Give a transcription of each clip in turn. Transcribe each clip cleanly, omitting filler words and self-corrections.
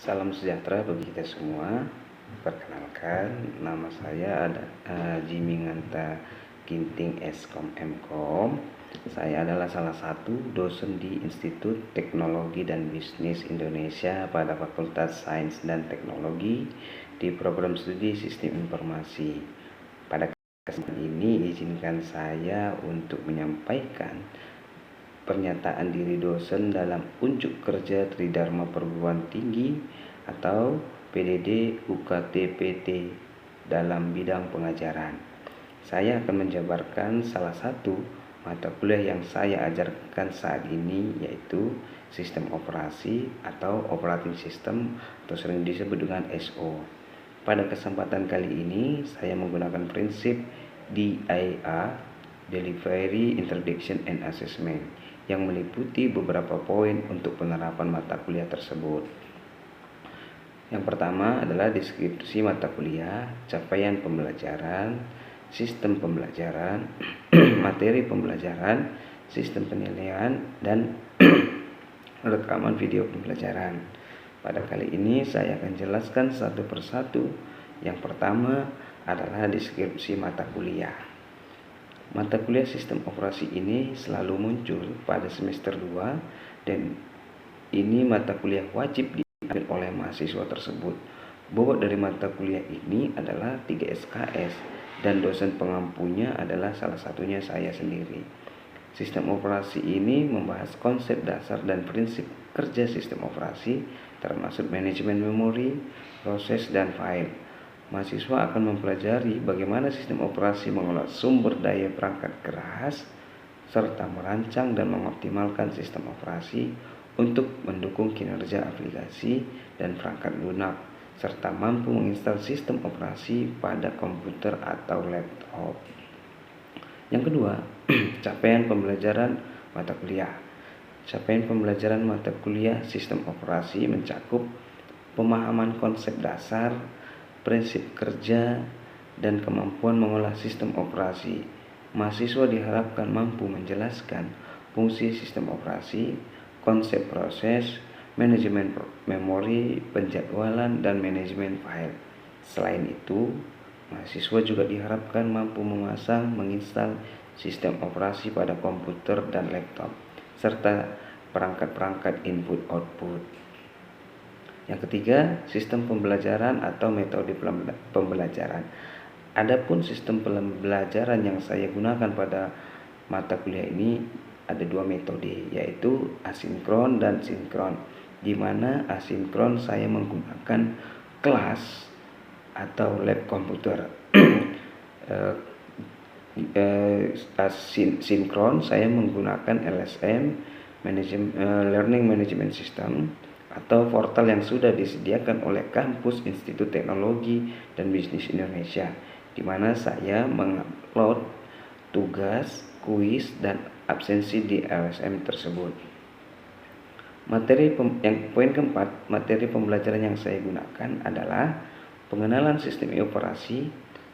Salam sejahtera bagi kita semua. Perkenalkan, nama saya Jimmy Nganta Ginting Eskom Mkom. Saya adalah salah satu dosen di Institut Teknologi dan Bisnis Indonesia pada Fakultas Sains dan Teknologi di program studi Sistem Informasi. Pada kesempatan ini, izinkan saya untuk menyampaikan pernyataan diri dosen dalam unjuk kerja Tridharma Perguruan Tinggi atau PDD UKT-PT dalam bidang pengajaran. Saya akan menjabarkan salah satu mata kuliah yang saya ajarkan saat ini, yaitu Sistem Operasi atau Operating System atau sering disebut dengan SO. Pada kesempatan kali ini saya menggunakan prinsip DIA, Delivery, Introduction and Assessment, yang meliputi beberapa poin untuk penerapan mata kuliah tersebut. Yang pertama adalah deskripsi mata kuliah, capaian pembelajaran, sistem pembelajaran, materi pembelajaran, sistem penilaian, dan rekaman video pembelajaran. Pada kali ini saya akan jelaskan satu persatu. Yang pertama adalah deskripsi mata kuliah. Mata kuliah sistem operasi ini selalu muncul pada semester 2 dan ini mata kuliah wajib diambil oleh mahasiswa tersebut. Bobot dari mata kuliah ini adalah 3 SKS dan dosen pengampunya adalah salah satunya saya sendiri. Sistem operasi ini membahas konsep dasar dan prinsip kerja sistem operasi termasuk manajemen memori, proses, dan file. Mahasiswa akan mempelajari bagaimana sistem operasi mengolah sumber daya perangkat keras, serta merancang dan mengoptimalkan sistem operasi untuk mendukung kinerja aplikasi dan perangkat lunak, serta mampu menginstal sistem operasi pada komputer atau laptop. Yang kedua, capaian pembelajaran mata kuliah. Capaian pembelajaran mata kuliah sistem operasi mencakup pemahaman konsep dasar, prinsip kerja, dan kemampuan mengolah sistem operasi. Mahasiswa diharapkan mampu menjelaskan fungsi sistem operasi, konsep proses, manajemen memori, penjadwalan, dan manajemen file. Selain itu, mahasiswa juga diharapkan mampu memasang, menginstal sistem operasi pada komputer dan laptop, serta perangkat-perangkat input-output. Yang ketiga, sistem pembelajaran atau metode pembelajaran. Adapun sistem pembelajaran yang saya gunakan pada mata kuliah ini ada dua metode, yaitu asinkron dan sinkron. Di mana asinkron saya menggunakan kelas atau lab komputer. Sinkron saya menggunakan LSM, Learning Management System, atau portal yang sudah disediakan oleh kampus Institut Teknologi dan Bisnis Indonesia, di mana saya mengupload tugas, kuis, dan absensi di LSM tersebut. Poin keempat, materi pembelajaran yang saya gunakan adalah pengenalan sistem operasi,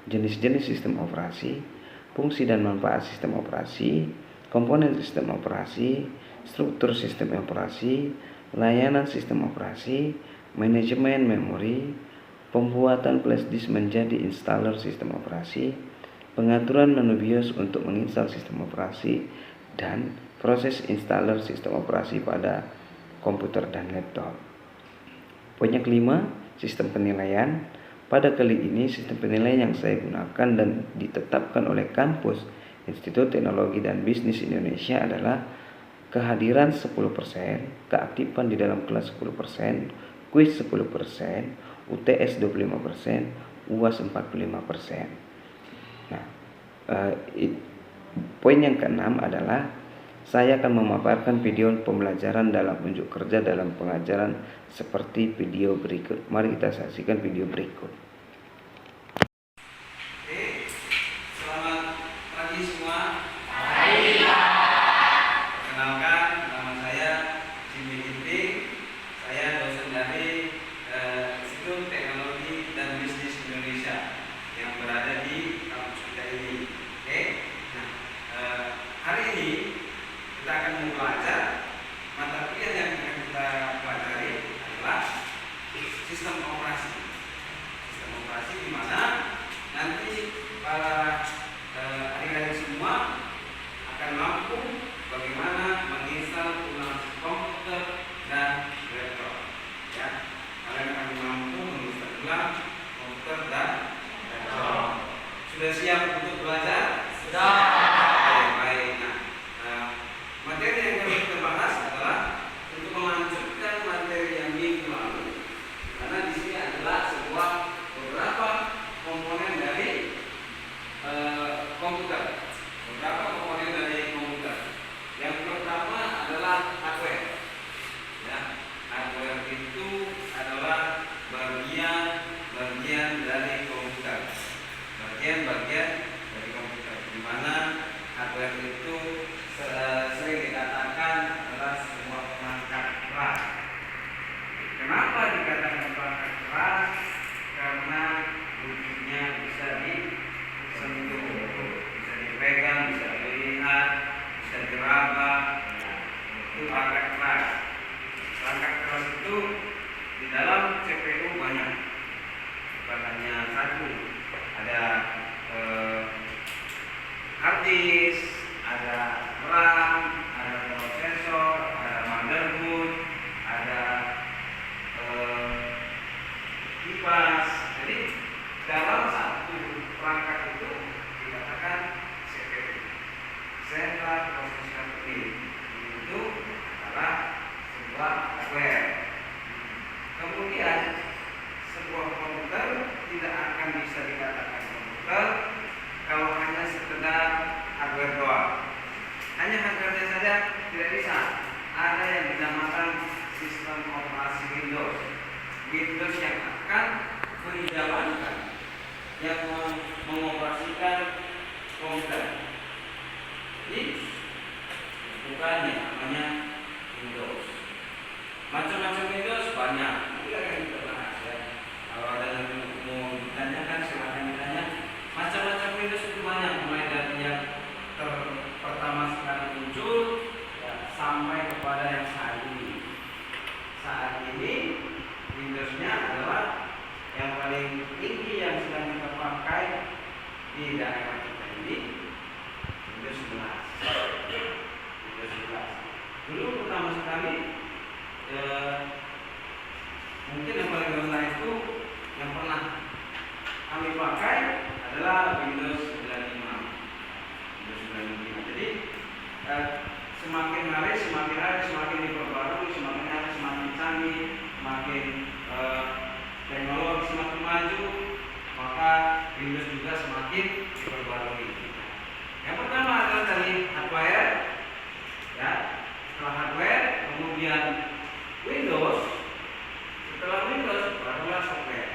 jenis-jenis sistem operasi, fungsi dan manfaat sistem operasi, komponen sistem operasi, struktur sistem operasi, layanan sistem operasi, manajemen memori, pembuatan flash disk menjadi installer sistem operasi, pengaturan menu BIOS untuk menginstal sistem operasi, dan proses installer sistem operasi pada komputer dan laptop. Poin yang kelima, sistem penilaian. Pada kali ini sistem penilaian yang saya gunakan dan ditetapkan oleh kampus Institut Teknologi dan Bisnis Indonesia adalah kehadiran 10%, keaktifan di dalam kelas 10%, kuis 10%, UTS 25%, UAS 45%. Nah, poin yang keenam adalah saya akan memaparkan video pembelajaran dalam unjuk kerja dalam pengajaran seperti video berikut. Mari kita saksikan video berikut. Oke, selamat pagi semua. Perkenalkan, nama saya Jimmy Ginting. Saya dosen dari Institut Teknologi dan Bisnis Indonesia yang berada di kampus kita ini. Oke, nah, hari ini kita akan belajar mata kuliah yang akan kita pelajari adalah sistem operasi. Sistem operasi di mana nanti para adik-adik semua akan mampu bagaimana menginstal ulang komputer dan laptop. Ya, kalian akan mampu menginstal ulang komputer dan laptop. Sudah siap untuk belajar? Sudah. Baik. Nah, materi yang akan kita bahas adalah untuk melanjutkan materi yang minggu lalu. Karena di sini adalah sebuah beberapa komponen dari komputer. Beberapa komponen dari komputer. Yang pertama adalah hardware. Ya, hardware itu adalah bagian-bagian dari komputer. Bagian-bagian dari komputer. Di mana hardware itu sering dikatakan adalah sebuah perangkat keras. Kenapa dikatakan perangkat keras? Karena wujudnya bisa disentuh, bisa dipegang, bisa dilihat, bisa diraba. Itu perangkat keras. Perangkat keras itu di dalam CPU banyak, bukan hanya satu. Ada hard disk, ada RAM, ada prosesor, ada motherboard, ada kipas. Jadi dalam satu perangkat itu dikatakan CPU, Central Processing Unit. Itu adalah sebuah hardware. Kemudian sebuah komputer tidak akan bisa dikatakan komputer kalau hanya sekedar hardware doang. Hanya hardware saja tidak bisa. Ada yang dinamakan sistem operasi Windows. Windows yang akan menjalankan, yang mengoperasikan komputer. Jadi bukan yang namanya Windows. Macam-macam Windows banyak. Nanti akan kita bahas ya. Kalau ada yang mau ditanyakan silakan ditanya. Macam-macam Windows itu banyak, mulai dari yang pertama sekali muncul ya, sampai kepada yang saat ini. Saat ini Windowsnya adalah yang paling tinggi yang sedang kita pakai di daerah kita ini, Windows 11. Windows 11. Dulu pertama sekali mungkin yang paling rendah itu yang pernah kami pakai adalah Windows 95. Windows 95. Jadi semakin hari semakin diperbarui, semakin hari semakin canggih, semakin teknologi semakin maju, maka Windows juga semakin diperbarui. Yang pertama adalah dari hardware, ya. Setelah hardware, kemudian Windows. Setelah Windows, barulah software.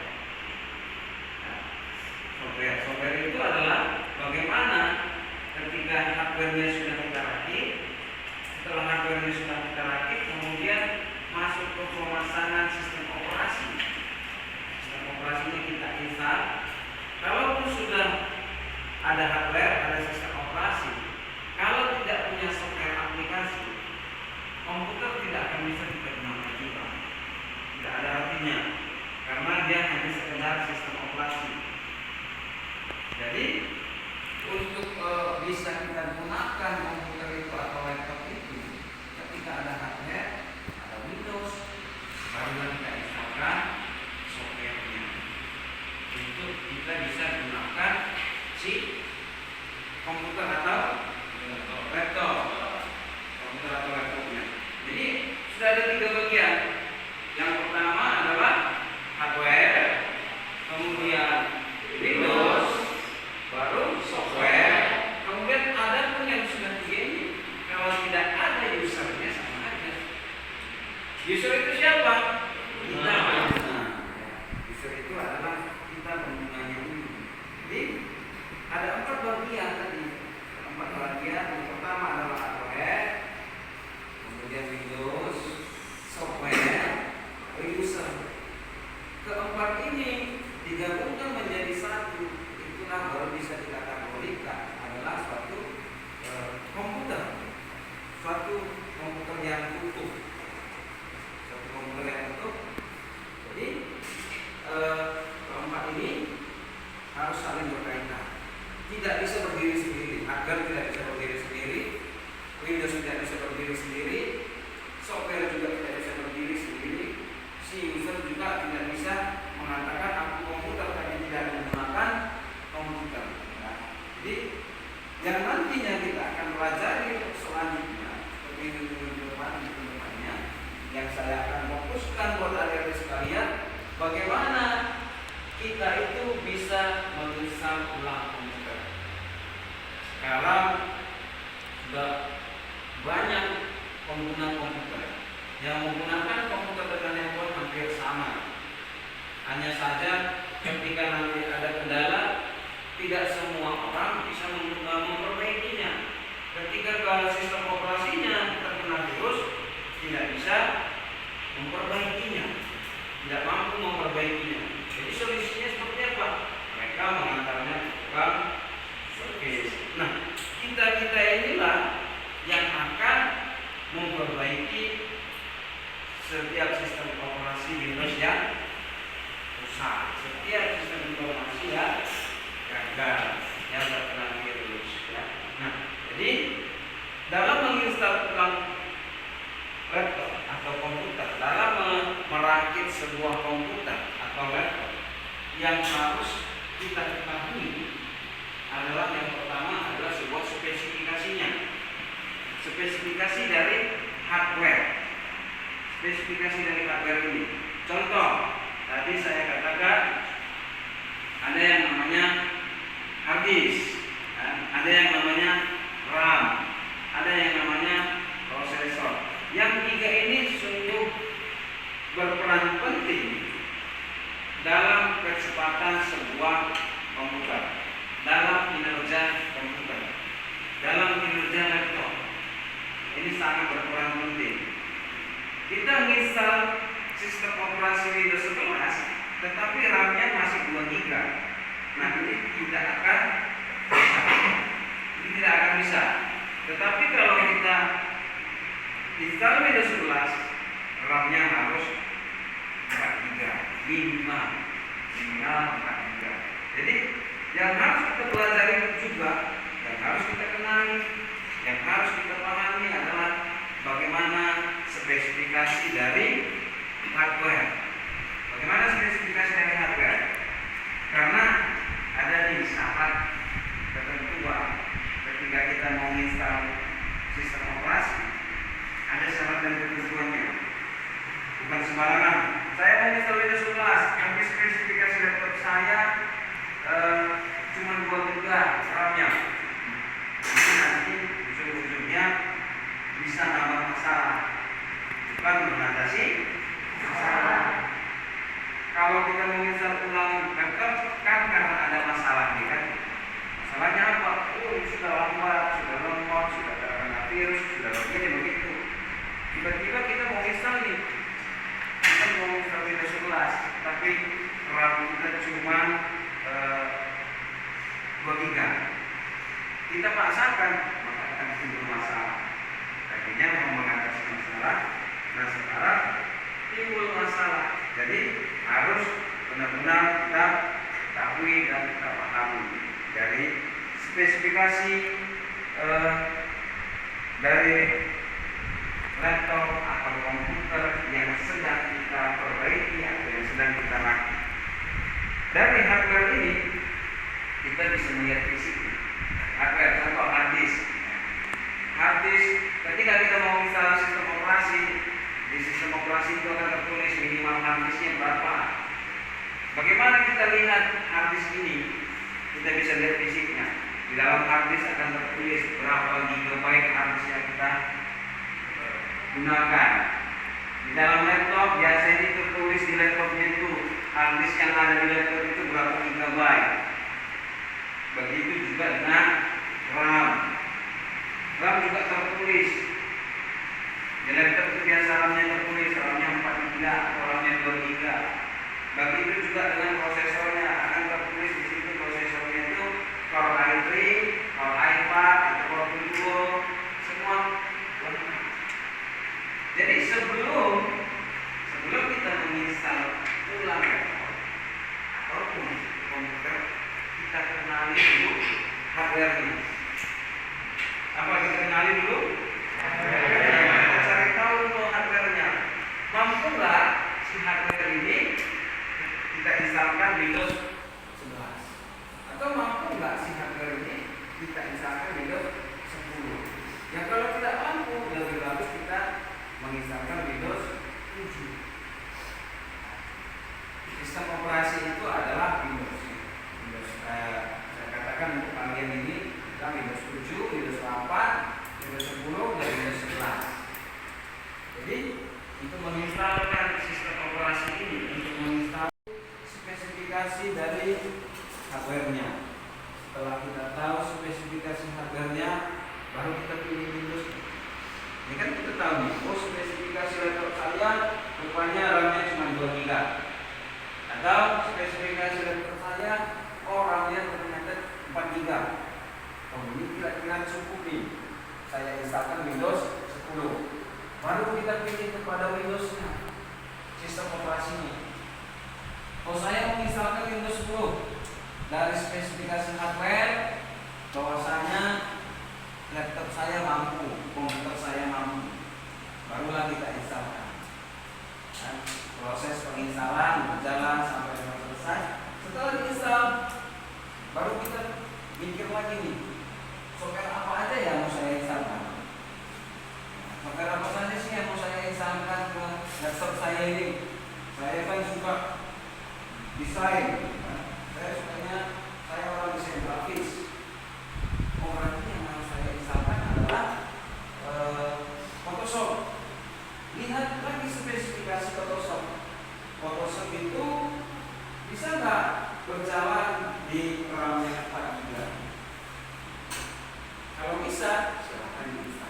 Software itu adalah bagaimana ketika hardware-nya sudah kita rakit, setelah hardware-nya sudah kita rakit, kemudian masuk ke pemasangan sistem operasi. Sistem operasinya kita install. Kalaupun sudah ada hardware, ada sistem operasi, kalau tidak punya software aplikasi, komputer tidak akan bisa kita gunakan juga. Tidak ada artinya, karena dia hanya sekedar sistem operasi. Jadi untuk bisa kita gunakan komputer itu atau laptop itu, ketika ada hardware, ada Windows, barulah kita instalkan software-nya. Untuk kita bisa gunakan si komputer atau laptop, komputer atau laptopnya. Jadi sudah ada 3 bagian. Yang pertama adalah hardware, kemudian Windows, baru software, kemudian ada pun yang sudah 3 ini. Kalau tidak ada usernya sama aja. User itu siapa? Kita. User itu adalah kita penggunanya ini. Jadi ada 4 bagian tadi. 4 bagian. Yang pertama adalah hardware, kemudian Windows, buat adik-adik sekalian, bagaimana kita itu bisa menginstal ulang komputer. Sekarang sudah banyak pengguna komputer yang menggunakan komputer dengan handphone hampir sama. Hanya saja ketika nanti ada kendala, tidak semua orang bisa memperbaikinya. Ketika kalau sistem operasinya terkena virus, tidak bisa memperbaikinya, tidak mampu memperbaikinya. Jadi solusinya seperti apa? Mereka mengantarnya ke tukang servis. Nah, kita inilah yang akan memperbaiki setiap sistem operasi Windows yang rusak, setiap sistem informasi yang gagal, yang terkena virus. Ya. Nah, jadi dalam menginstal ulang laptop atau komputer, dalam merakit sebuah komputer atau laptop, yang harus kita ketahui adalah yang pertama adalah sebuah spesifikasinya. Spesifikasi dari hardware. Spesifikasi dari hardware ini. Contoh, tadi saya katakan ada yang namanya hard disk, ada yang namanya RAM, ada yang namanya prosesor. Yang tiga ini sungguh berperan penting dalam kecepatan sebuah komputer, dalam kinerja komputer, dalam kinerja laptop. Ini sangat berperan penting. Kita menginstal sistem operasi Windows 11, tetapi RAM-nya masih 2 GB. Nah, ini tidak akan bisa. Ini tidak akan bisa. Tetapi kalau kita install Windows 11, RAM-nya harus 4 GB, 5, minimal 4 GB. Jadi yang harus kita pelajari juga, yang harus kita kenali, yang harus kita pahami adalah bagaimana spesifikasi dari hardware. Bagaimana spesifikasi dari hardware? Karena ada nih syarat ketentuan ketika kita mau install sistem operasi, ada syarat dan ketentuannya. Bukan sembarangan. Saya mau install Windows 11, tapi spesifikasi laptop saya cuma 2 GB RAM-nya. Ini nanti ujung-ujungnya bisa nambah masalah, bukan mengatasi masalah. Kalau kita menginstal ulang laptop kan karena ada masalah nih kan. Masalahnya apa? Oh, sudah lambat, sudah lemot, sudah terkena virus, sudah begini begitu. Tiba-tiba kita mau install nih, kita mau install Windows 11, tapi RAM kita cuma 2 GB. Kita paksakan, maka akan timbul masalah. Akhirnya mau mengatasi masalah, nah sekarang timbul masalah. Jadi harus benar-benar kita ketahui dan kita pahami dari spesifikasi dari laptop atau komputer yang sedang kita perbaiki atau yang sedang kita rakit. Dari hardware ini kita bisa melihat fisiknya. Hardware, contoh hard disk. Hard disk, ketika kita mau install sistem operasi, di sistem operasi itu akan tertulis minimal hard disknya berapa. Bagaimana kita lihat hard disk ini? Kita bisa lihat fisiknya. Di dalam hard disk akan tertulis berapa gigabyte hard disk yang kita gunakan. Di dalam laptop biasanya tertulis di laptopnya itu hard disk yang ada di laptop itu berapa gigabyte. Begitu juga dengan RAM. RAM juga tertulis. Di laptop itu biasa RAM-nya tertulis, RAM-nya 4 GB atau RAM-nya 2 GB. Begitu juga dengan prosesornya akan tertulis di situ prosesornya itu Core i3, Core i5, atau Core Duo, semua lengkap. Jadi sebelum kita menginstal ulang laptop ataupun komputer, kita kenali dulu hardware-nya. Apa kita kenali dulu? Kita cari tahu dulu hardware-nya. Mampu nggak si hardware ini kita instalkan Windows Kalau saya menginstalkan Windows 10 dari spesifikasi hardware, bahwasanya laptop saya mampu, komputer saya mampu, barulah kita instalkan. Dan proses penginstalan berjalan sampai dengan selesai. Setelah diinstal, baru kita mikir lagi nih, software apa aja yang mau saya instalkan. Software apa saja sih yang mau saya instalkan ke laptop saya ini? Saya kan suka desain, saya orang desain grafis. Berarti yang harus saya instalkan adalah Photoshop. Lihat lagi spesifikasi Photoshop. Photoshop itu bisa nggak berjalan di RAM yang 4 GB? Kalau bisa, silahkan diinstal.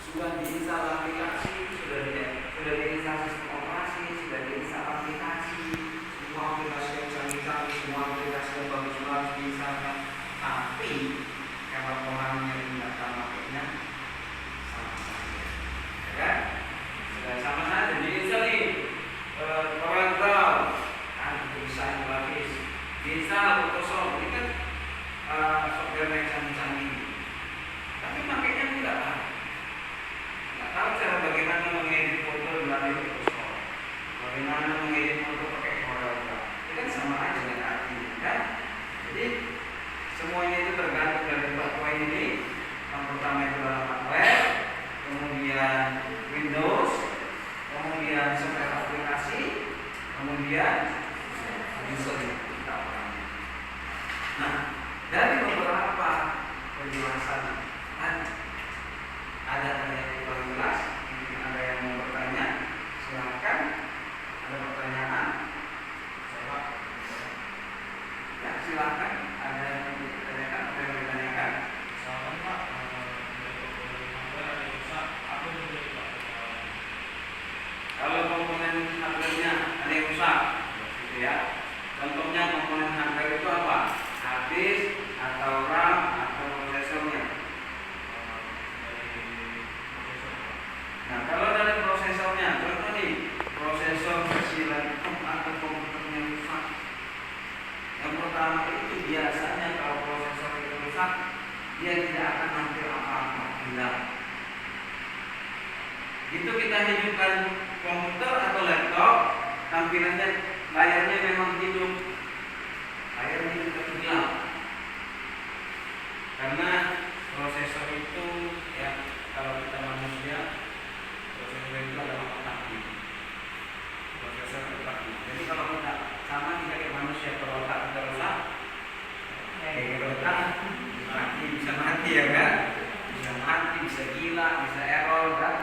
Sudah diinstal aplikasi, sudah diinstal sistem operasi, sudah diinstal aplikasi, semua aplikasi yang canggih-canggih, semua aplikasi yang bagus-bagus diinstalkan. Tapi kalau orangnya tidak tahu makanya, sama saja, ya kan? Sudah sama saja. Diinstal nih Corel kan itu bisa grafis, diinstal Photoshop, ini kan software yang canggih-canggih. Tapi makanya tidak tahu cara bagaimana mengedit foto melalui Photoshop, bagaimana mengedit foto pakai Corel, itu kan sama aja dengan artinya, kan? Jadi semuanya itu tergantung dari 4 poin ini. Yang pertama itu adalah hardware, kemudian Windows, kemudian software aplikasi, kemudian user kita orangnya. Nah, dari beberapa penjelasan ada yang kurang jelas, mungkin ada yang mau bertanya, silakan. Ada pertanyaan? Ya, silakan. Ada yang ditanyakan? Apa yang ditanyakan? Misalkan Pak, apa yang terjadi Pak? Kalau komponen hardware-nya ada yang rusak, gitu ya. Contohnya komponen hardware itu apa? Hard disk atau RAM atau prosesornya. Nah, kalau dari prosesornya, contoh nih, prosesor versi laptop atau komputernya rusak. Yang pertama itu biasanya kalau prosesor itu rusak, dia tidak akan nampil apa-apa, hilang. Itu kita hidupkan komputer atau laptop, tampilannya layarnya memang hidup, layarnya juga hilang. Karena prosesor itu ya, kalau kita manusia, prosesor itu adalah otaknya. Prosesor otaknya. Jadi kalau kita sama tidak kayak manusia, kalau otak kita rusak, otak mati, bisa mati ya kan? Bisa mati, bisa gila, bisa error kan?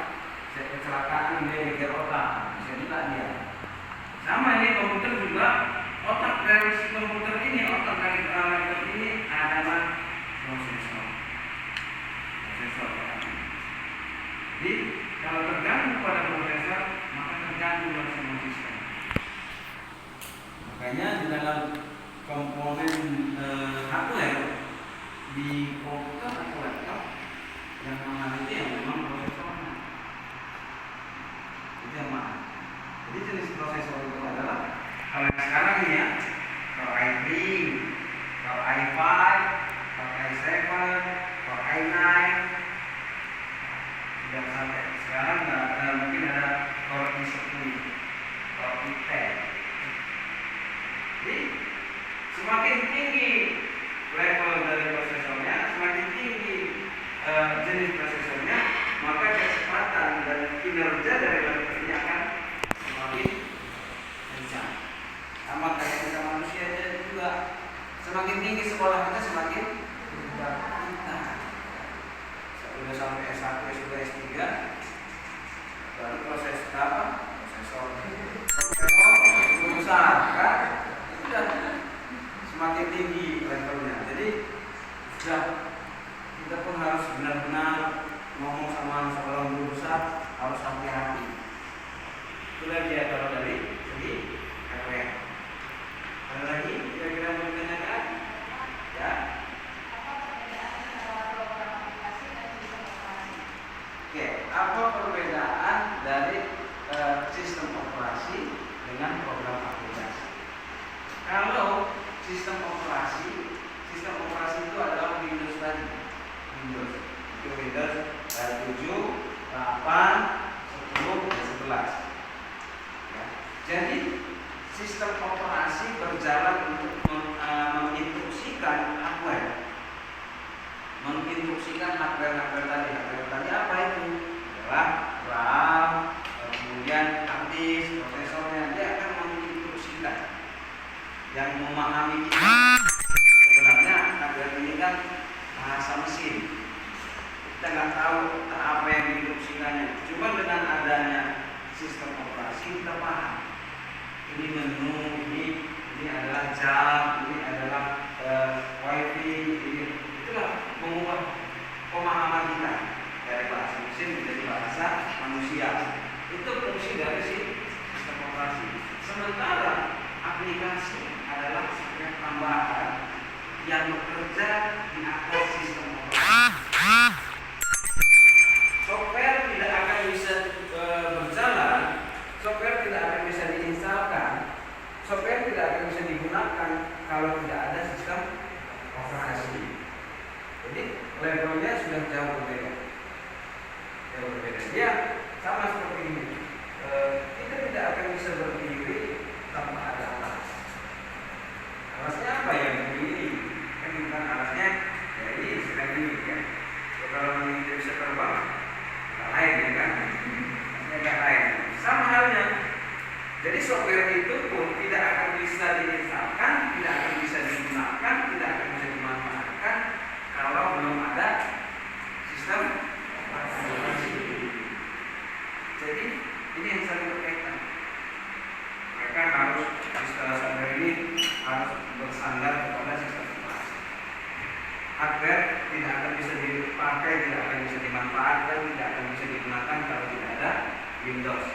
Bisa kecelakaan dia mikir otak, bisa gila dia. Sama ini komputer juga, otak dari si komputer ini, otak dari laptop ini adalah prosesor. Jadi kalau terganggu pada prosesor, maka terganggu semua sistem. Makanya di dalam komponen hardware di komputer atau laptop yang mahal itu yang memang prosesornya. Itu yang mahal. Jadi jenis prosesor itu adalah kalau yang sekarang ini ya, Core i3, Core i5, Core i7, Core i9. Sudah sampai sekarang mungkin ada Core i10, Core i10. Jadi semakin tinggi level dari prosesornya, semakin tinggi jenis prosesornya, maka kecepatan dan kinerja dari laptop ini akan semakin kencang. Sama kayak kita manusia juga, semakin tinggi sekolah kita semakin pintar. Sudah sampai S1, S2, S3, baru proses apa? Prosesor besar kan? Sudah semakin tinggi levelnya. Jadi sudah kita pun harus benar-benar ngomong sama seorang guru besar, harus hati-hati. Itulah dia kalau dari segi hardware. Ada lagi kira-kira mau ditanyakan? Ya. Oke, apa perbedaan dari dengan program aplikasi. Kalau sistem operasi itu adalah Windows tadi. Windows itu Windows 7, 8, 10, dan 11. Ya. Jadi sistem operasi berjalan untuk menginstruksikan hardware. Menginstruksikan hardware tadi. Hardware tadi apa itu? Adalah RAM, kemudian hard disk, prosesornya. Dia akan menginstruksikan. Yang memahami kita sebenarnya hardware ini kan bahasa mesin. Kita nggak tahu apa yang diinstruksikannya. Cuma dengan adanya sistem operasi kita paham. Ini menu, ini adalah jam, ini adalah wifi, itulah mengubah pemahaman kita dari bahasa mesin menjadi bahasa manusia. Itu fungsi dari sistem operasi. Sementara aplikasi adalah software tambahan yang bekerja di atas sistem operasi. Software tidak akan bisa berjalan, software tidak akan bisa diinstalkan, software tidak akan bisa digunakan kalau tidak ada sistem operasi. Jadi levelnya sudah jauh berbeda. Ya, sama seperti ini. Kita tidak akan bisa berdiri tanpa ada alas. Alasnya apa ya? Ini kan bukan alasnya. Ya ini seperti ini kan. Ya, kalau ini tidak bisa terbang, nggak lain ya kan? Nggak lain. Sama halnya. Jadi software itu pun tidak akan bisa diinstalkan, tidak akan bisa digunakan, tidak akan bisa dimanfaatkan kalau belum ada sistem operasi. Jadi ini yang saling berkaitan. Mereka harus istilah software ini harus bersandar kepada sistem operasi. Hardware tidak akan bisa dipakai, tidak akan bisa dimanfaatkan, tidak akan bisa digunakan kalau tidak ada Windows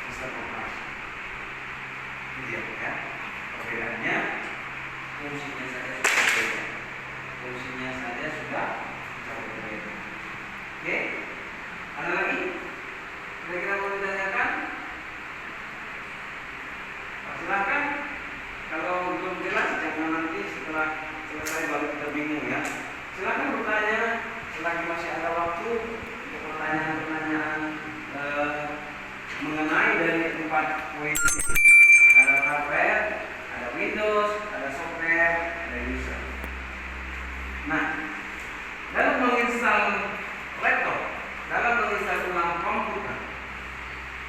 sistem operasi. Itu ya. Perbedaannya fungsinya saja sudah berbeda. Fungsinya saja sudah jauh berbeda. Oke? Ada lagi? Kira-kira mau ditanyakan? Silakan. Kalau belum jelas jangan nanti setelah selesai baru kita bingung ya. Silakan bertanya selagi masih ada waktu untuk pertanyaan-pertanyaan mengenai dari 4 poin ini. Ada hardware, ada Windows, ada software, ada user. Nah, dalam menginstal laptop, dalam menginstal ulang komputer,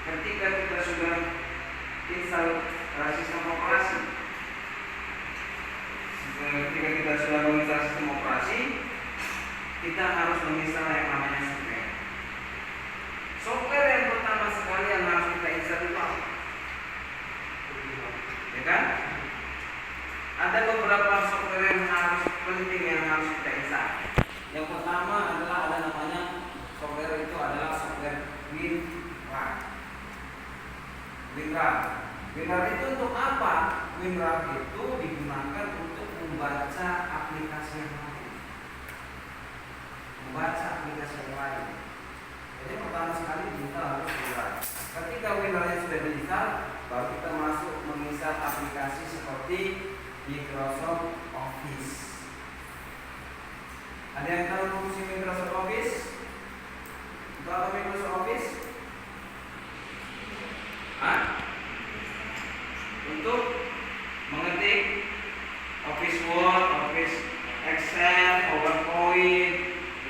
ketika kita sudah install sistem operasi, ketika kita sudah menginstal sistem operasi, kita harus menginstal yang namanya software. Software yang pertama sekali yang harus kita install itu apa? Ya kan? Ada beberapa software yang harus penting yang harus kita install. Yang pertama adalah ada namanya software itu adalah software WinRAR. WinRAR itu untuk apa? WinRAR itu digunakan untuk membaca aplikasi yang lain. Membaca aplikasi yang lain. Jadi pertama sekali kita harus WinRAR. Ketika WinRAR sudah diinstal, baru kita masuk menginstal aplikasi seperti Microsoft Office. Ada yang tahu fungsi Microsoft Office? Untuk apa Microsoft Office? Untuk mengetik Office Word, Office Excel, PowerPoint,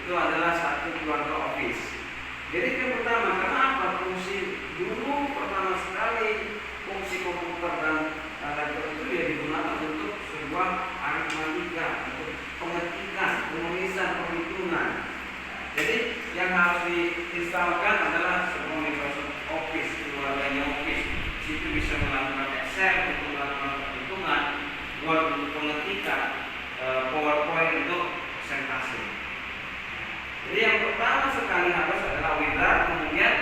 itu adalah satu keluarga Office. Jadi yang pertama, kenapa fungsi dulu pertama sekali fungsi komputer dan laptop itu ya digunakan untuk sebuah aritmatika, untuk pengetikan, penulisan, perhitungan. Jadi yang harus diinstalkan adalah sebuah Microsoft Office, keluarganya Office. Situ bisa melakukan Excel untuk melakukan perhitungan, Word untuk pengetikan, PowerPoint untuk presentasi. Jadi yang pertama sekali harus adalah WinRAR, kemudian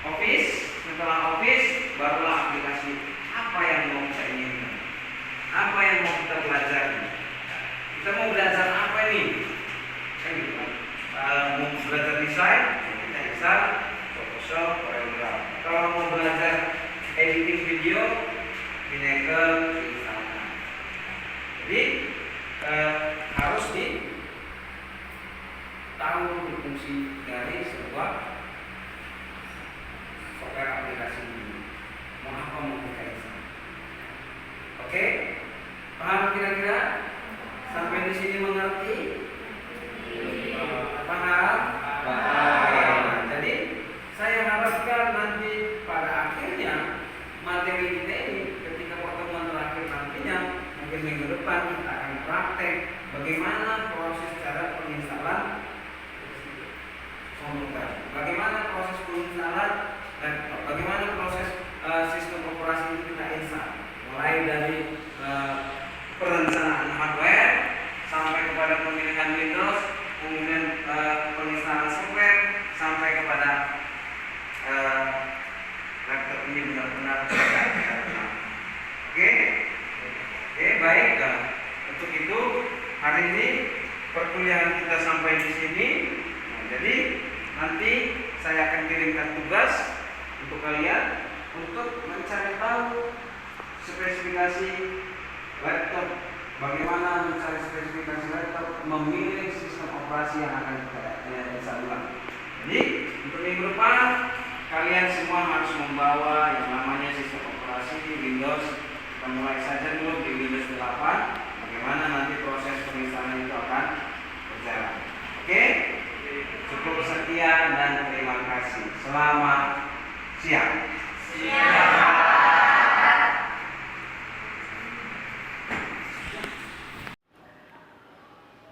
Office, setelah Office barulah aplikasi. Apa yang mau kita inginkan? Apa yang mau kita pelajari? Kita mau belajar apa ini? Kan gitu kan? Mau belajar desain, kita install Photoshop, CorelDRAW. Kalau mau belajar editing video Pinnacle diinstalkan. Jadi harus tahu fungsi dari sebuah software aplikasi ini. Mau apa mau kita install? Oke, paham kira-kira? Sampai di sini mengerti? Paham? Paham. Jadi saya harapkan nanti pada akhirnya materi kita ini ketika pertemuan terakhir nantinya mungkin minggu depan kita akan praktek bagaimana proses cara penginstalan komputer, bagaimana proses penginstalan dan bagaimana proses sistem operasi ini kita install, mulai dari perencanaan hardware sampai kepada pemilihan Windows, kemudian penginstalan software sampai kepada laptop ini benar-benar Oke, baik. Nah, untuk itu hari ini perkuliahan kita sampai di sini. Nah, jadi nanti saya akan kirimkan tugas untuk kalian untuk mencari tahu spesifikasi laptop, bagaimana mencari spesifikasi laptop, memilih sistem operasi yang akan kita install. Jadi untuk minggu depan kalian semua harus membawa yang namanya sistem operasi Windows. Kita mulai saja dulu di Windows 8. Bagaimana nanti proses penginstalan itu akan berjalan. Oke? Cukup sekian dan terima kasih. Selamat siang.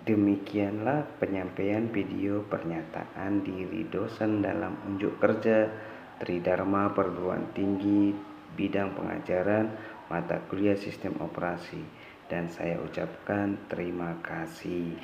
Demikianlah penyampaian video pernyataan diri dosen dalam unjuk kerja Tridharma Perguruan Tinggi bidang pengajaran mata kuliah sistem operasi, dan saya ucapkan terima kasih.